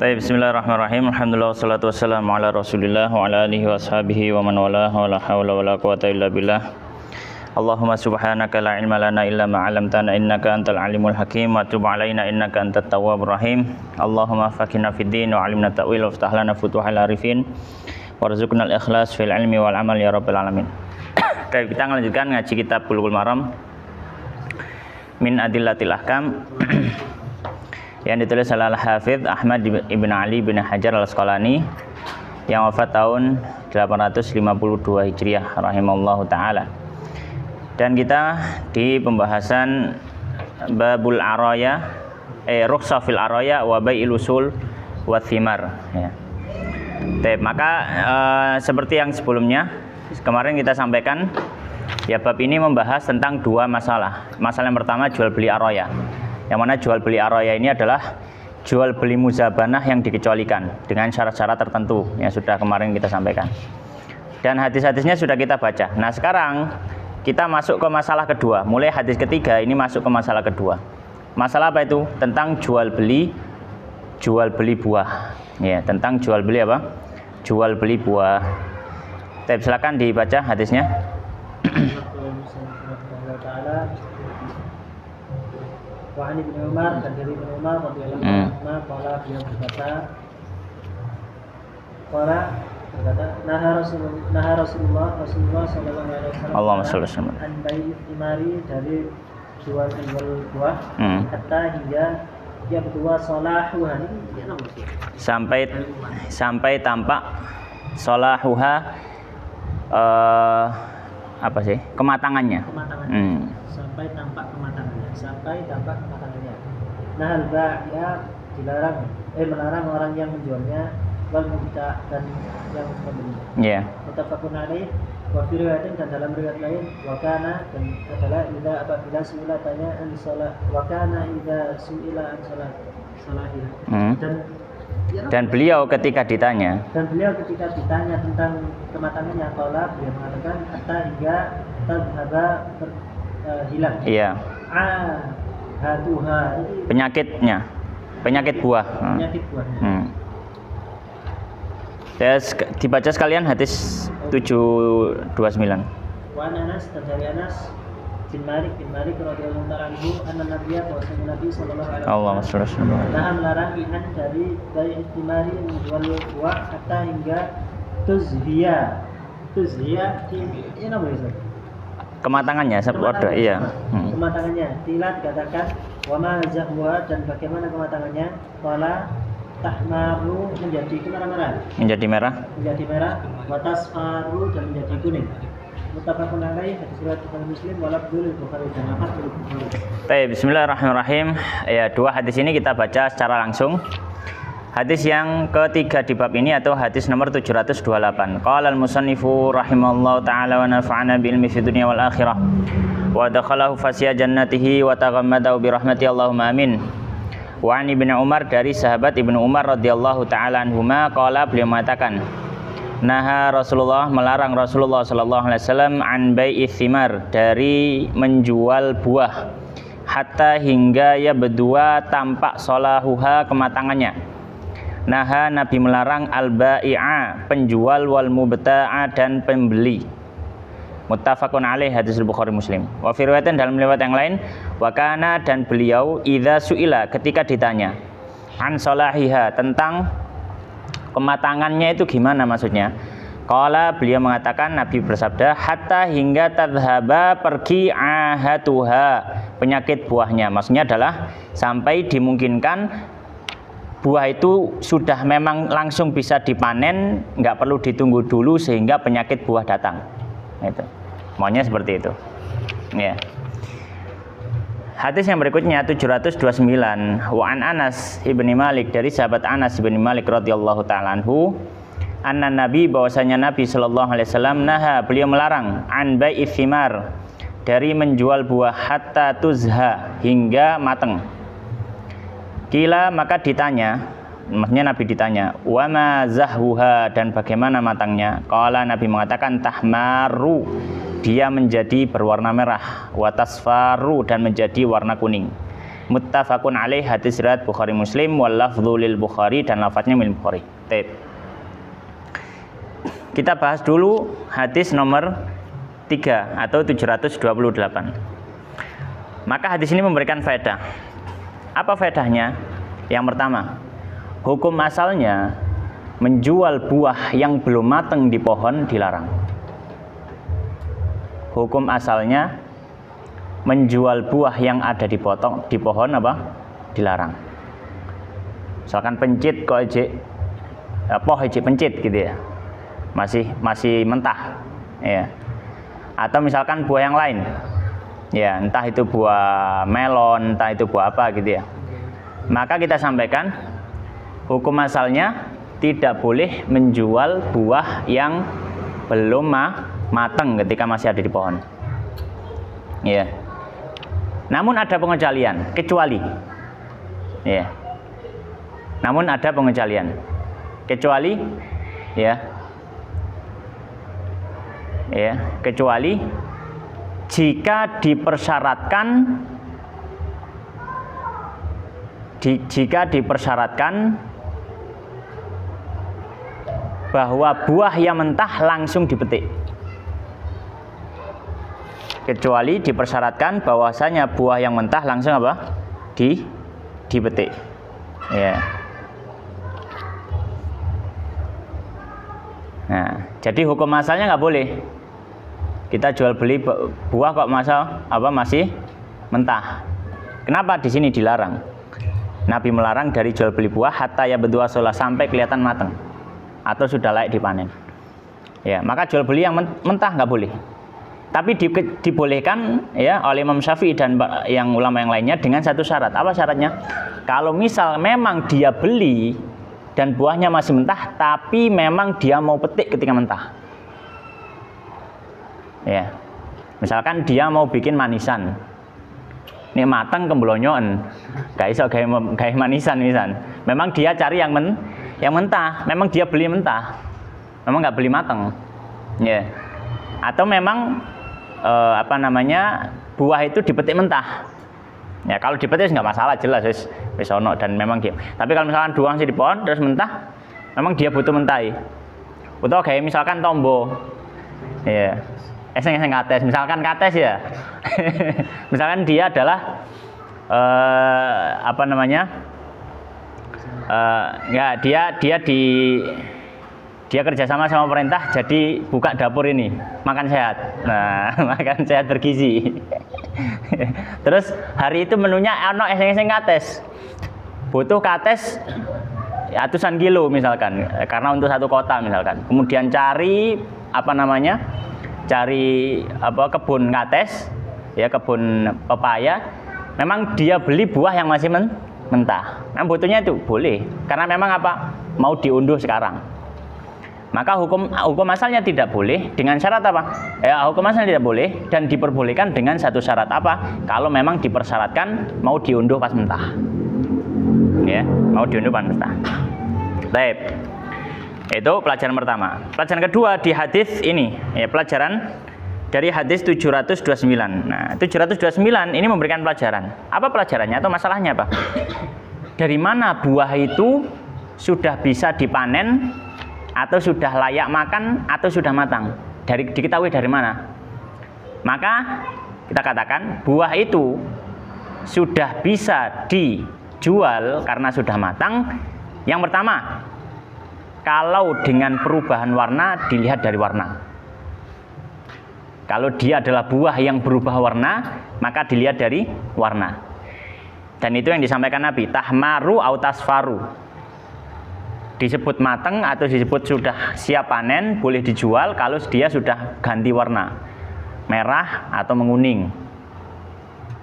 Baik, bismillahirrahmanirrahim. Alhamdulillah wassalatu wassalamu ala Rasulillah wa ala alihi washabihi wa man wala la haula wala quwata illa billah. Allahumma subhanaka la ilma lana illa ma 'allamtana innaka antal alimul hakim wa tub 'alaina innaka antat tawwabur rahim. Allahumma faqihna fid din wa 'allimna ta'wil waftah lana futuhal arifin warzuqna al-ikhlas fil ilmi wal amal ya rabbal alamin. Baik, kita lanjutkan ngaji kitab Bulughul Maram min Adillatil Ahkam yang ditulis oleh Al-Hafidz Ahmad ibn Ali bin Hajar Al-Asqalani yang wafat tahun 852 Hijriah rahimallahu taala. Dan kita di pembahasan babul araya rukhsah fil araya wa bai'il usul wa thimar ya. Maka seperti yang sebelumnya kemarin kita sampaikan ya, bab ini membahas tentang dua masalah. Masalah yang pertama jual beli araya. Yang mana jual beli araya ini adalah jual beli muzabanah yang dikecualikan dengan syarat-syarat tertentu yang sudah kemarin kita sampaikan. Dan hadis-hadisnya sudah kita baca. Nah, sekarang kita masuk ke masalah kedua. Mulai hadis ketiga ini masuk ke masalah kedua. Masalah apa itu? Tentang jual beli buah. Ya, tentang jual beli apa? Jual beli buah. Silakan dibaca hadisnya. Wa an Ibnu Umar, dan dari Ibnu Umar radhiyallahu anhu qala, beliau berkata nah Rasulullah sallallahu alaihi wasallam Allahumma shalli alaihi wasallam an bai'i thimari, dari jual buah hatta hingga dia berdua salahuha, sampai tampak salahuha apa sih? Kematangannya. Sampai tampak kematangannya. Nah, al-bai'a melarang orang yang menjualnya, wal mubta' dan yang membeli. Iya. Muttafaqun alaih wa fi riwayatin, dan dalam riwayat lain wa kana, dan adalah apabila su'ila tanya an salat wa kana idza su'ila an salat salahih. Dan beliau ketika ditanya tentang kematangannya, qala, beliau mengatakan hatta hingga tadhhaba hilang. Iya. Hatuha, penyakit buah. Penyakit buahnya. Dibaca sekalian hadis 729. Wa Anas, dan dari Anas bin Malik radhiyallahu ta'ala anhu, anna Nabiyya Nabi sallallahu alaihi wasallam melarang iman dari istimari menjual buah hatta hingga tuzhiya ini apa itu? Kematangannya sabda, iya. Kematangannya, tila dikatakan wa ma zahwa, dan bagaimana kematangannya? Qala tahmaru, menjadi merah, wa tasfaru, dan menjadi kuning. Muttafaqun alaih, hadis riwayat Muslim wa lafdzul Bukhari, dan lafadzul Bukhari. Baik, bismillahirrahmanirrahim. Ya, dua hadis ini kita baca secara langsung. Hadis yang ketiga di bab ini atau hadis nomor 728. Qala al-musannifu rahimallahu ta'ala wa nafa'ana bi ilmi fid dunya wal akhirah wa dakhalahu fasya jannatihi wa taghammadahu bi rahmati Allahumma amin. Wa an Ibnu Umar, dari sahabat Ibnu Umar radhiyallahu ta'ala anhuma, qala, beliau mengatakan, naha Rasulullah, melarang Rasulullah sallallahu alaihi wasallam an bai'i thimar, dari menjual buah, hatta hingga ya berdua tampak salahuha, kematangannya. Naha, Nabi melarang al-bai'a, penjual, wal mubta'a, dan pembeli. Muttafaqun alaih, hadis Bukhari Muslim. Wa fi riwayatin, dalam riwayat yang lain, wa kana, dan beliau idza su'ila, ketika ditanya an salahiha, tentang kematangannya itu gimana maksudnya? Qala, beliau mengatakan, Nabi bersabda, hatta hingga tadhhaba, pergi ahatuha, penyakit buahnya. Maksudnya adalah sampai dimungkinkan buah itu sudah memang langsung bisa dipanen, nggak perlu ditunggu dulu sehingga penyakit buah datang. Itu maunya seperti itu. Ya. Hadis yang berikutnya 729. Wa an Anas ibni Malik, dari sahabat Anas ibni Malik radhiyallahu ta'ala anhu, anna Nabi, bahwasanya Nabi sallallahu alaihi wasallam, naha, beliau melarang an bai'i thimar, dari menjual buah, hatta tuzha, hingga mateng. Kila, maka ditanya, maksudnya Nabi ditanya, wa ma zahwuha, dan bagaimana matangnya? Qala, Nabi mengatakan tahmaru, dia menjadi berwarna merah, wa tasfaru, dan menjadi warna kuning. Muttafaqun alaih, hadis riwayat Bukhari Muslim, wal lafdzu lil Bukhari, dan lafadznya milik Bukhari. Baik. Kita bahas dulu hadis nomor 3 atau 728. Maka hadis ini memberikan faedah. Apa faedahnya? Yang pertama, hukum asalnya menjual buah yang belum matang di pohon dilarang. Hukum asalnya menjual buah yang ada di pohon apa? Dilarang. Misalkan pencit kok pencit gitu ya. Masih mentah. Ya. Atau misalkan buah yang lain. Ya, entah itu buah melon, entah itu buah apa gitu ya. Maka kita sampaikan hukum asalnya tidak boleh menjual buah yang belum matang ketika masih ada di pohon. Ya. Namun ada pengecualian, kecuali. Ya. Namun ada pengecualian. Kecuali ya. Ya, kecuali jika dipersyaratkan bahwa buah yang mentah langsung dipetik. Kecuali dipersyaratkan bahwasanya buah yang mentah langsung apa? Dipetik. Ya. Nah, jadi hukum asalnya nggak boleh. Kita jual beli buah kok masih mentah. Kenapa di sini dilarang? Nabi melarang dari jual beli buah hatta ya berdua sholah, sampai kelihatan matang atau sudah layak dipanen. Ya, maka jual beli yang mentah nggak boleh. Tapi dibolehkan ya oleh Imam Syafi'i dan yang ulama yang lainnya dengan satu syarat. Apa syaratnya? Kalau misal memang dia beli dan buahnya masih mentah, tapi memang dia mau petik ketika mentah. Ya. Misalkan dia mau bikin manisan. Ini matang kembelonyoan. Gak iso gawe manisan misal. Memang dia cari yang mentah, memang dia beli mentah. Memang nggak beli matang. Ya. Atau memang buah itu dipetik mentah. Ya, kalau dipetik nggak masalah, jelas wis ono dan memang dia. Tapi kalau misalkan doang sih di pohon terus mentah, memang dia butuh mentai. Atau kayak misalkan tombo. Ya. Eseng kates, misalkan kates ya. Misalkan dia adalah dia kerjasama sama pemerintah, jadi buka dapur ini makan sehat. Nah, makan sehat bergizi. Terus hari itu menunya ono eseng kates, butuh kates ratusan kilo misalkan, karena untuk satu kota misalkan. Kemudian cari kebun kates, ya kebun pepaya. Memang dia beli buah yang masih mentah. Nah, butuhnya itu boleh, karena memang mau diunduh sekarang. Maka hukum asalnya tidak boleh dengan syarat apa? Ya, hukum asalnya tidak boleh dan diperbolehkan dengan satu syarat apa? Kalau memang dipersyaratkan mau diunduh pas mentah. Ya, mau diunduh pas mentah. Baik. Itu pelajaran pertama. Pelajaran kedua di hadis ini, ya, pelajaran dari hadis 729. Nah, 729 ini memberikan pelajaran. Apa pelajarannya atau masalahnya apa? Dari mana buah itu sudah bisa dipanen atau sudah layak makan atau sudah matang? Diketahui dari mana? Maka kita katakan buah itu sudah bisa dijual karena sudah matang. Yang pertama, kalau dengan perubahan warna dilihat dari warna. Kalau dia adalah buah yang berubah warna, maka dilihat dari warna. Dan itu yang disampaikan Nabi, tahmaru au tasfaru. Disebut matang atau disebut sudah siap panen, boleh dijual kalau dia sudah ganti warna, merah atau menguning.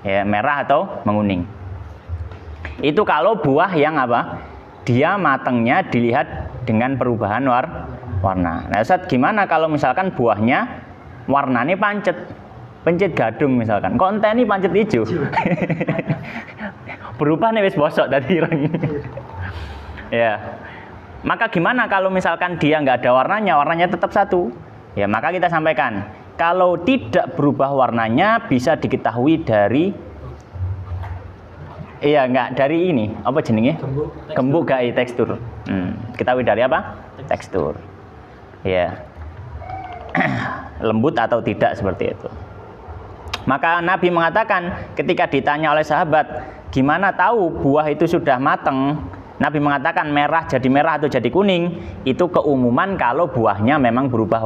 Ya, merah atau menguning. Itu kalau buah yang dia matangnya dilihat dengan perubahan warna. Nah, Ustaz, gimana kalau misalkan buahnya warnanya pencit gadung misalkan, konten ini pancet hijau. Berubah nih wis bosok tadi ireng. Ya. Maka gimana kalau misalkan dia nggak ada warnanya tetap satu? Ya, maka kita sampaikan, kalau tidak berubah warnanya bisa diketahui dari Iya, enggak dari ini. Apa jenenge? Gembuk gai tekstur. Ketahui dari apa? Tekstur. Ya. Lembut atau tidak seperti itu. Maka Nabi mengatakan ketika ditanya oleh sahabat, gimana tahu buah itu sudah matang? Nabi mengatakan merah jadi merah atau jadi kuning itu keumuman kalau buahnya memang berubah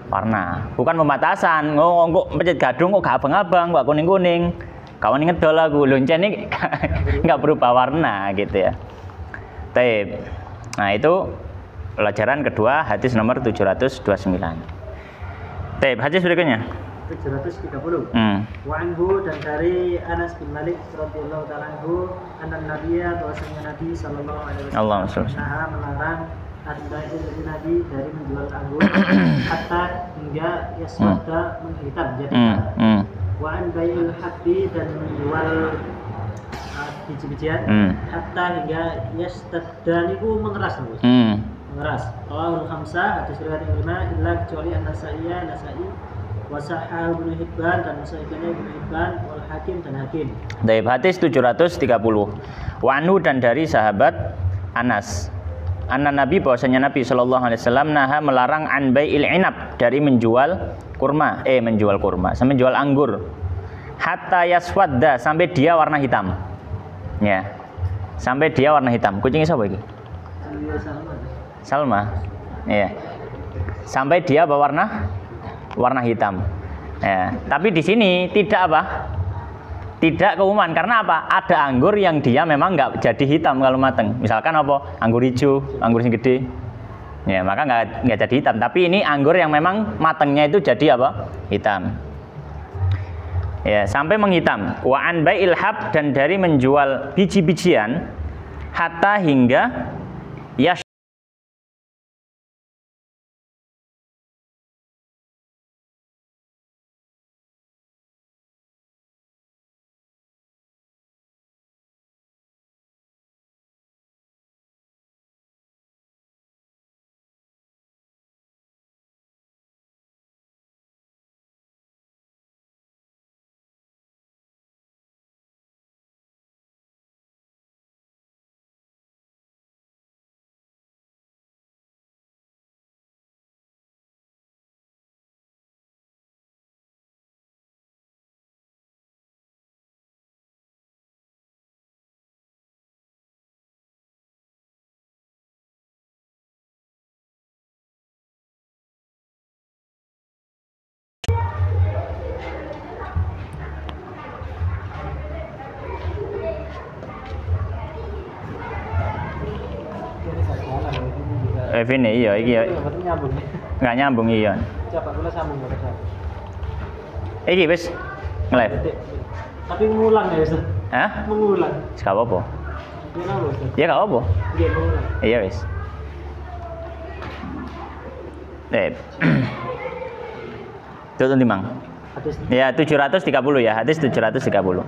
warna. Bukan pembatasan. Kok pencet gadung kok gak abang-abang, kok kuning-kuning. Kawan inget dol aku lonceng ini nggak berubah warna gitu ya. Taib. Nah itu pelajaran kedua hadis nomor 729. Taib, hadis berikutnya 730. Wa anhu dan dari Anas bin Malik radhiyallahu taala anhu anna nabiyya bahwasanya Nabi sallallahu alaihi wasallam melarang al-bai'il Nabi dari menjual anggur hatta hingga yaswadda menghitam jadi wa an bai'il habbi dan menjual biji-bijian hatta hingga yastadda niku mengeras mengeras. Rawahul khamsah hadis riwayat yang 5 illa kecuali An-Nasa'i wa Sahih Ibnu Hibban dan Sahihnya Ibnu Hibban wal Hakim dan Hakim. Dari hadis 730. Wa anhu dan dari sahabat Anas. Anna Nabi bahwasanya Nabi sallallahu alaihi wasallam naha melarang an bai'il inab dari menjual kurma, menjual anggur. Hatta yaswadda sampai dia warna hitam. Ya. Sampai dia warna hitam. Kucingnya siapa iki? Salma. Ya. Sampai dia berwarna warna hitam. Ya. Tapi di sini tidak apa? Tidak keumuman karena apa? Ada anggur yang dia memang nggak jadi hitam kalau mateng. Misalkan apa? Anggur hijau, anggur yang gede. Ya, maka nggak jadi hitam. Tapi ini anggur yang memang matengnya itu jadi apa? Hitam. Ya, sampai menghitam. Wa an bai'il hab dan dari menjual biji-bijian hatta hingga yash ini iya iki ya. Enggak nyambung iya. Coba kula sambung kok. Iki wis nge-live. Tapi ngulang ya, Ustaz. Hah? Mengulang. Gak apa-apa. Ya gak apa-apa. Iya, mengulang. Iya wis. Itu Mang. Ya 730 ya, hadis 730.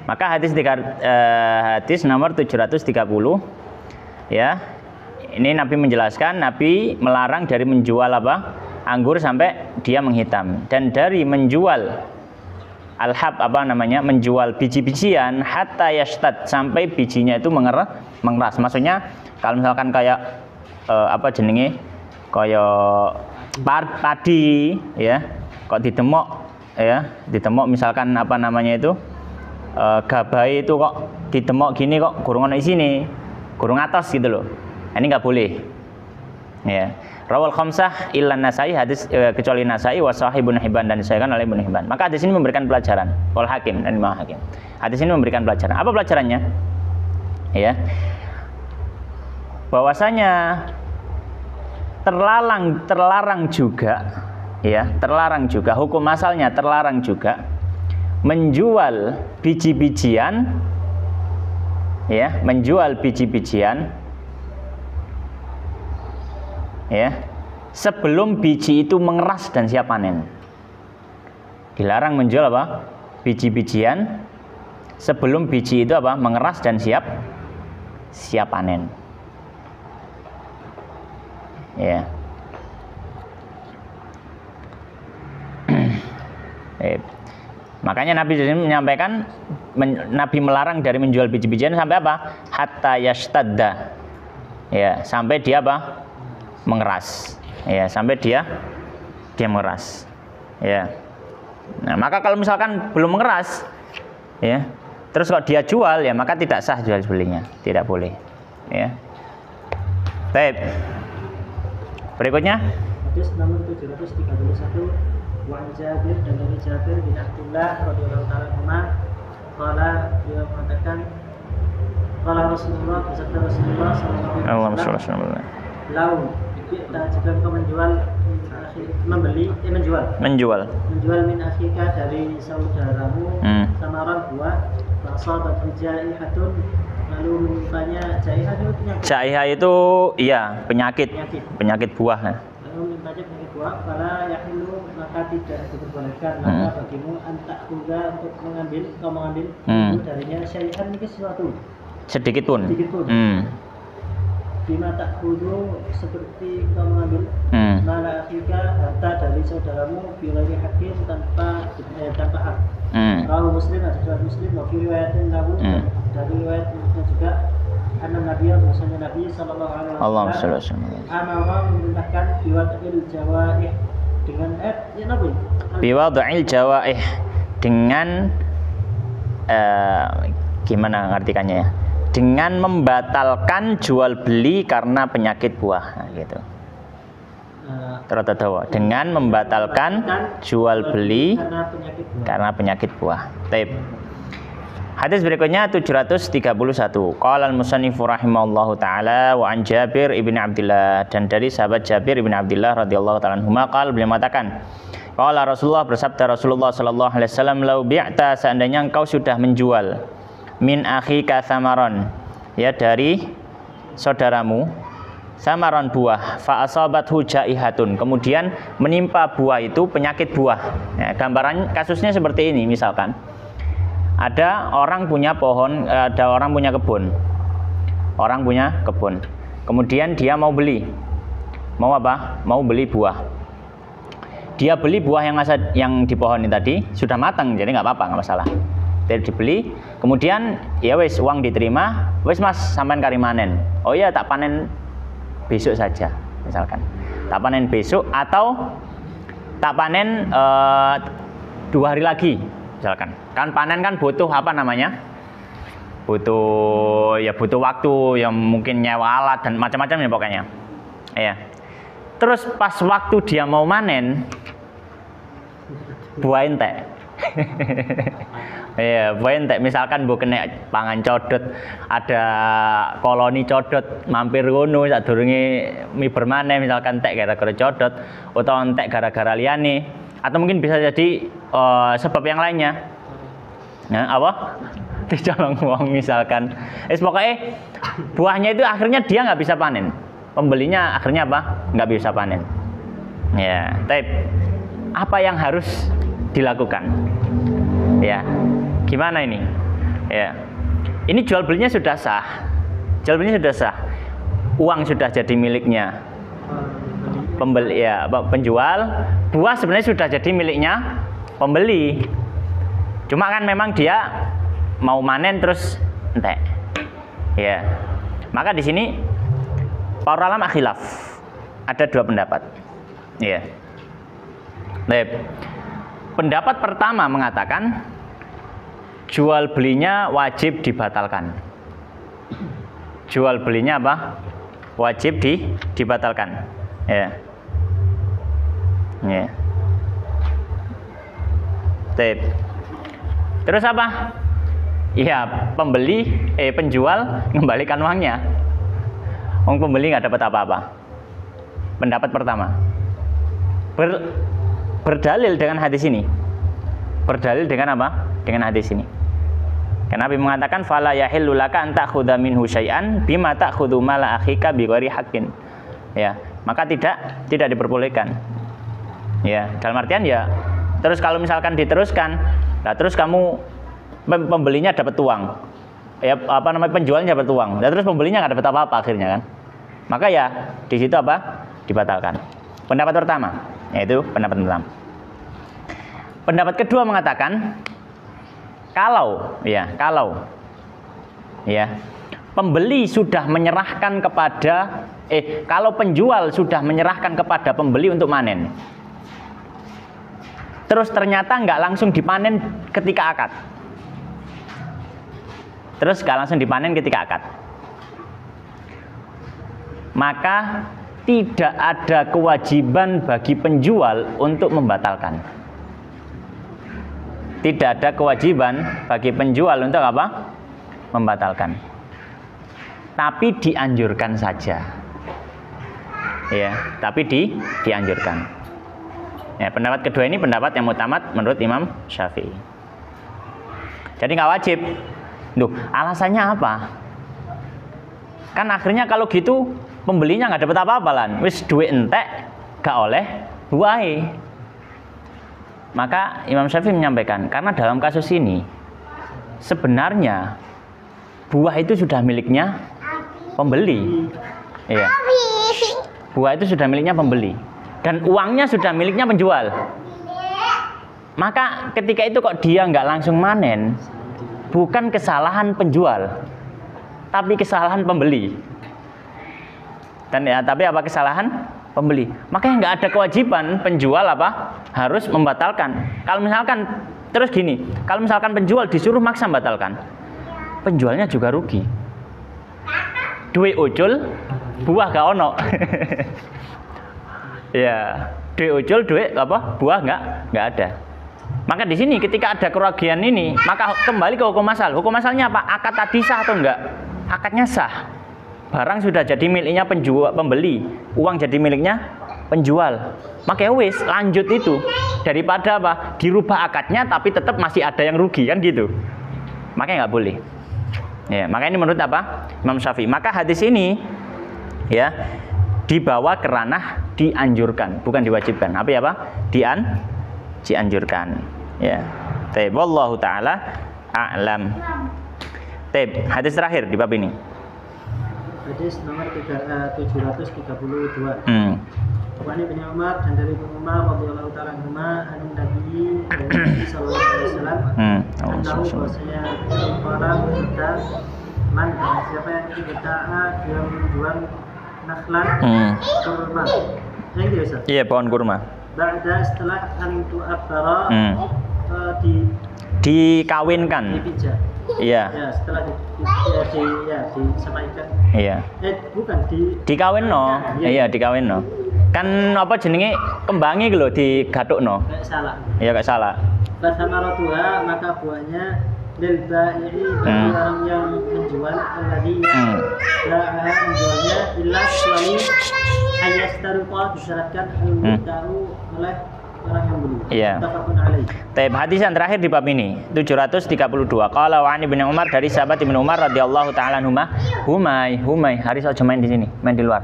Maka hadis nomor 730 ya. Ini Nabi menjelaskan, Nabi melarang dari menjual apa? Anggur sampai dia menghitam, dan dari menjual al-hab menjual biji-bijian hatta yashtad sampai bijinya itu mengeras. Maksudnya kalau misalkan kayak kayak padi ya, kok ditemok misalkan gabai itu kok ditemok gini kok kurung ono isine, kurung atas gitu loh. Ini nggak boleh. Ya. Rawal khamsah illa Nasa'i hadis kecuali Nasa'i wa Sahih Ibnu Hibban dan disahihkan oleh Ibnu Hibban. Maka hadis ini memberikan pelajaran. Wal Hakim dan Imam Hakim. Hadis ini memberikan pelajaran. Apa pelajarannya? Ya. Bahwasanya terlarang juga hukum asalnya terlarang juga menjual biji-bijian sebelum biji itu mengeras dan siap panen. Dilarang menjual biji-bijian sebelum biji itu mengeras dan siap panen. Ya. Makanya Nabi di sini menyampaikan Nabi melarang dari menjual biji-bijian sampai apa? Hatta yashtadda. Ya, sampai dia apa? Mengeras. Ya, sampai dia mengeras. Ya. Nah, maka kalau misalkan belum mengeras, ya, terus kalau dia jual, ya maka tidak sah jual belinya, tidak boleh. Ya. Baik. Berikutnya. Hadis nomor 731. Wa Jabir, dan dari Jabir bin Abdullah radhiyallahu ta'ala anhu, qala, beliau mengatakan, qala Rasulullah, bersabda Rasulullah sallallahu alaihi wasallam, lau kita jika engkau menjual menjual min akhika dari saudaramu samaran buah, fasabat jaihatun, lalu menimpanya jaihah itu penyakit. Jaihah itu iya penyakit buah. Lalu menimpanya penyakit buah, fala yahilu, maka tidak diperbolehkan maka bagimu antak juga untuk mengambil darinya syai'an, ini sesuatu sedikit pun. Bima tak kudu, seperti kau mengambil mala akhika, harta dari saudaramu bilari hakim, tanpa hak. Kalau Muslim, ada riwayat Muslim, wa fi riwayatin lahu, dari riwayat Muslim juga, Nabi sallallahu alaihi wasallam amara, memerintahkan biwad'il jawaih, dengan biwad'il jawaih, dengan gimana ngartikannya ya? Dengan membatalkan jual beli karena penyakit buah, nah, gitu. Dengan membatalkan jual beli karena penyakit buah. Taib. Hadis berikutnya 731. Qala al-musannifu rahimallahu taala wa an Jabir ibn Abdullah, dan dari sahabat Jabir ibn Abdullah radhiyallahu taala anhuma qala, beliau mengatakan, qala Rasulullah, bersabda Rasulullah sallallahu alaihi wasallam, lau bi'ta, seandainya engkau sudah menjual min akhika samaron, ya dari saudaramu, samaron buah, fa asabathu jaihatun, kemudian menimpa buah itu penyakit buah. Ya, gambaran kasusnya seperti ini, misalkan ada orang punya pohon, ada orang punya kebun. Orang punya kebun. Kemudian dia mau beli. Mau apa? Mau beli buah. Dia beli buah yang di pohon ini tadi sudah matang, jadi nggak apa-apa, nggak masalah. Dibeli, kemudian ya wis, uang diterima, wis mas sampean kari manen. Oh iya, tak panen besok saja, misalkan. Tak panen besok, atau tak panen 2 hari lagi, misalkan. Kan panen kan butuh apa namanya? Butuh waktu, yang mungkin nyewa alat dan macam-macam ya pokoknya. Iya. Terus pas waktu dia mau manen, buah entek. Iya, buah entek, misalkan bu kena pangan codot, ada koloni codot mampir ngono sadurunge mi bermane, misalkan entek gara-gara codot atau entek gara-gara liyane, atau mungkin bisa jadi sebab yang lainnya. Nah, apa? Dicolong wong misalkan. Pokoknya buahnya itu akhirnya dia nggak bisa panen. Pembelinya akhirnya apa? Nggak bisa panen. Ya, tapi apa yang harus dilakukan? Ya, gimana ini? Ya, ini jual belinya sudah sah. Jual belinya sudah sah. Uang sudah jadi miliknya pembeli, ya, penjual. Buah sebenarnya sudah jadi miliknya pembeli. Cuma kan memang dia mau manen terus entek. Ya. Maka di sini para ulama khilaf. Ada 2 pendapat. Ya. Baik. Pendapat pertama mengatakan jual belinya wajib dibatalkan. Jual belinya apa? Wajib dibatalkan. Ya. Ya. Baik. Terus apa? Ya, penjual mengembalikan uangnya. Pembeli nggak dapat apa-apa. Pendapat pertama. Berdalil dengan hadis ini. Berdalil dengan apa? Dengan hadis ini. Karena Nabi mengatakan fala yahillu laka an ta'khudha minhu syai'an bima ta'khudhu mala akhika bighairi haqqin. Ya, maka tidak diperbolehkan. Ya, dalam artian ya, terus kalau misalkan diteruskan, nah terus kamu pembelinya dapat uang, ya apa namanya, penjualnya dapat uang, nah terus pembelinya nggak dapat apa-apa akhirnya kan, maka ya di situ apa? Dibatalkan. Pendapat pertama, yaitu pendapat pertama. Pendapat kedua mengatakan Kalau pembeli sudah menyerahkan kepada kalau penjual sudah menyerahkan kepada pembeli untuk manen, terus ternyata nggak langsung dipanen ketika akad, maka tidak ada kewajiban bagi penjual untuk membatalkan. Tidak ada kewajiban bagi penjual untuk apa? Membatalkan. Tapi dianjurkan saja. Ya, tapi dianjurkan. Ya, pendapat kedua ini pendapat yang mutamat menurut Imam Syafi'i. Jadi nggak wajib. Duh, alasannya apa? Kan akhirnya kalau gitu pembelinya nggak dapat apa-apa lan. Wis duit entek gak oleh buahe. Maka Imam Syafi'i menyampaikan, karena dalam kasus ini sebenarnya buah itu sudah miliknya pembeli. Iya. Buah itu sudah miliknya pembeli dan uangnya sudah miliknya penjual. Maka ketika itu kok dia nggak langsung manen, bukan kesalahan penjual, tapi kesalahan pembeli. Dan ya, tapi apa kesalahan pembeli? Makanya nggak ada kewajiban penjual apa harus membatalkan. Kalau misalkan terus gini, kalau misalkan penjual disuruh maksa membatalkan, penjualnya juga rugi. Duit ucul, buah gak ono. Ya, duit ucul, duit apa? Buah nggak ada. Maka di sini ketika ada kerugian ini, maka kembali ke hukum asal. Hukum asalnya apa? Akad tadi sah atau enggak? Akadnya sah. Barang sudah jadi miliknya pembeli, uang jadi miliknya penjual. Maka wis lanjut itu, daripada apa? Dirubah akadnya tapi tetap masih ada yang rugi, kan gitu. Makanya nggak boleh. Ya, maka ini menurut apa? Imam Syafi'i. Maka hadis ini ya dibawa ke ranah dianjurkan, bukan diwajibkan. Apa ya, Pak? Dianjurkan. Ya. Taib wallahu taala a'lam. Taib, hadis terakhir di bab ini. Hadis nomor 732. Wani bin Umar dan dari Ibnu Umar radhiyallahu taala anhuma an Nabi sallallahu alaihi wasallam annahu bahwasanya orang bersabda man siapa yang berdakwah dia menjual nakhlan kurma. Yang biasa. Iya, pohon kurma. Ba'da setelah an tu'abbara dikawinkan. Dipijak. Iya. Ya, setelah disampaikan. Iya. Bukan dikawinno. Iya, dikawinno. Kan apa jenenge kembangi lho digathukno. Kayak salah. Iya, kayak salah. Fasamaratuha, maka buahnya lil bai'i bagi orang yang menjual alladhi ba'aha menjualnya illa kecuali ayastaruqa disyaratkan al-mubta'u oleh orang yang beli. Iya. Taib, hadis yang terakhir di bab ini 732. Qala wa Ibnu Umar, dari sahabat Ibnu Umar radhiyallahu taala anhuma, humai Haris aja main di sini, main di luar.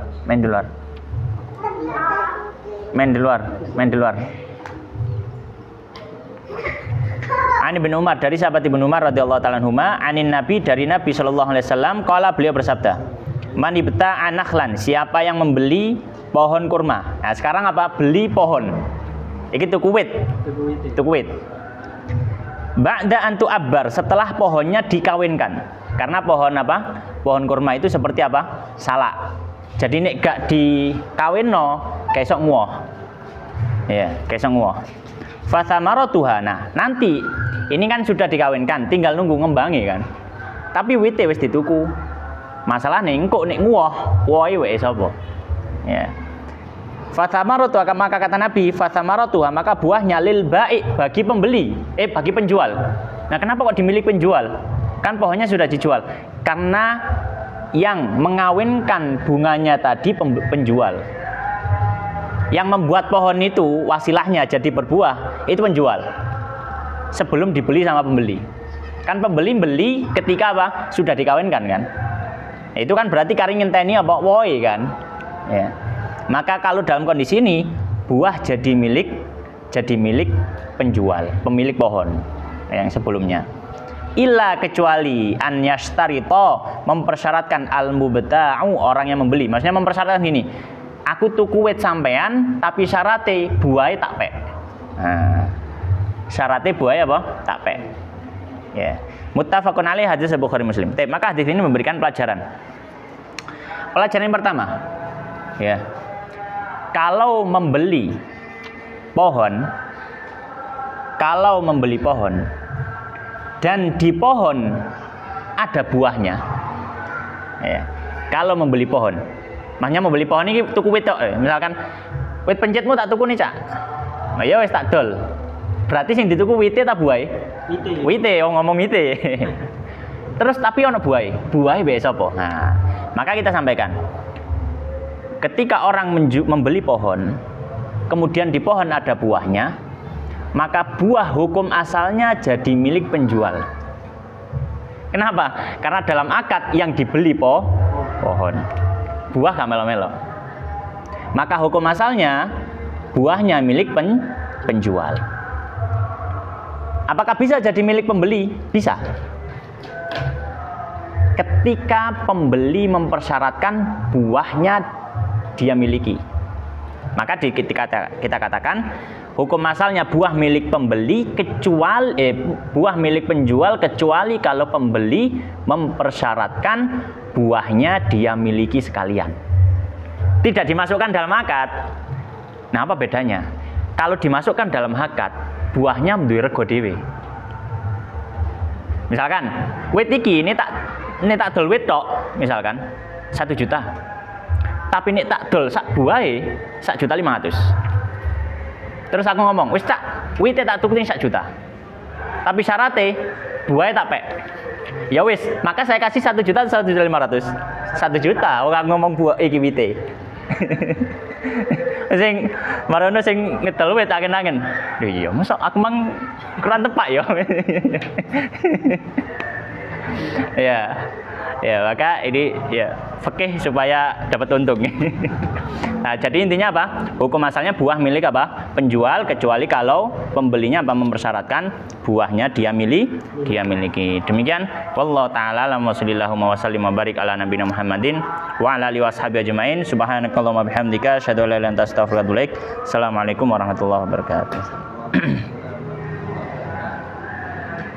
Ani bin Umar, dari sahabat Ibnu Umar radhiyallahu taala anhuma, anin Nabi, dari Nabi sallallahu alaihi wasallam, qala, beliau bersabda, man ibta'a nakhlan, siapa yang membeli pohon kurma. Nah, sekarang apa? Beli pohon. Iki tukuwit. Ba'da an tu'abbar, setelah pohonnya dikawinkan. Karena pohon apa? Pohon kurma itu seperti apa? Salak. Jadi nek gak dikawinno, kesok nguoh. Ya, kesok nguoh. Fathamaratuha, nah nanti ini kan sudah dikawinkan, tinggal nunggu ngembangi kan. Tapi wite wis dituku. Masalah nih, engkok nek nguoh, wohe wae sapa? Ya. Fathamaratuha, maka kata Nabi, fathamaratuha, maka buahnya lil bai', bagi pembeli, bagi penjual. Nah, kenapa kok dimiliki penjual? Kan pohonnya sudah dijual. Karena yang mengawinkan bunganya tadi penjual. Yang membuat pohon itu wasilahnya jadi berbuah itu penjual. Sebelum dibeli sama pembeli. Kan pembeli beli ketika apa? Sudah dikawinkan kan? Itu kan berarti kari ngenteni apa woi kan? Ya. Maka kalau dalam kondisi ini buah jadi milik penjual, pemilik pohon yang sebelumnya. Illa kecuali an yashtarito, mempersyaratkan al-mubta'u, orang yang membeli. Maksudnya mempersyaratkan gini, aku tuku wit sampean tapi syaratnya buahnya tak pek. Nah, syaratnya buahnya apa? Tak pek. Ya. Muttafaqun alaih, hadis Bukhari Muslim. Maka hadis ini memberikan pelajaran. Pelajaran yang pertama, ya. Kalau membeli pohon dan di pohon ada buahnya, ya. Kalau membeli pohon, makanya membeli pohon ini tuku wit tok. Misalkan wit pencitmu tak tuku nih, Cak. Nah, ya wis tak dol. Berarti sing dituku wite ta buahe? Wite, ngomong wite. Terus tapi ono buahe. Buahe mbek sapa? Nah, maka kita sampaikan. Ketika orang membeli pohon, kemudian di pohon ada buahnya, maka buah hukum asalnya jadi milik penjual. Kenapa? Karena dalam akad yang dibeli pohon. Buah gak melo-melo. Maka hukum asalnya buahnya milik penjual. Apakah bisa jadi milik pembeli? Bisa. Ketika pembeli mempersyaratkan buahnya dia miliki, maka kita katakan hukum asalnya buah milik pembeli buah milik penjual kecuali kalau pembeli mempersyaratkan buahnya dia miliki sekalian. Tidak dimasukkan dalam akad. Nah, apa bedanya? Kalau dimasukkan dalam akad, buahnya duwe rego dhewe. Misalkan, wit iki ini tak dol wit tok, misalkan 1 juta. Tapi nek tak dol sak buahe 1.500.000. Terus aku ngomong, wis Cak, wite tak tuku 1 juta. Tapi syaratnya buahe tak pek. Ya wis, maka saya kasih 1 juta 1.500.000. 1 juta, orang ngomong buah iki wite. Sing marono sing ngedol wit tak kenangen. Lho iya, mosok aku mang kurang tepak ya. Ya, maka ini ya fikih supaya dapat untung. Nah, jadi intinya apa? Hukum asalnya buah milik apa? Penjual, kecuali kalau pembelinya apa mempersyaratkan buahnya dia miliki. Demikian, wallahu taala alam, wa sallim wa barik ala nabiyina Muhammadin wa ala alihi washabihi ajmain. Subhanakallahumma bihamdika asyhadu an la ilaha illa anta astaghfiruka wa atubu ilaik. Assalamualaikum warahmatullahi wabarakatuh.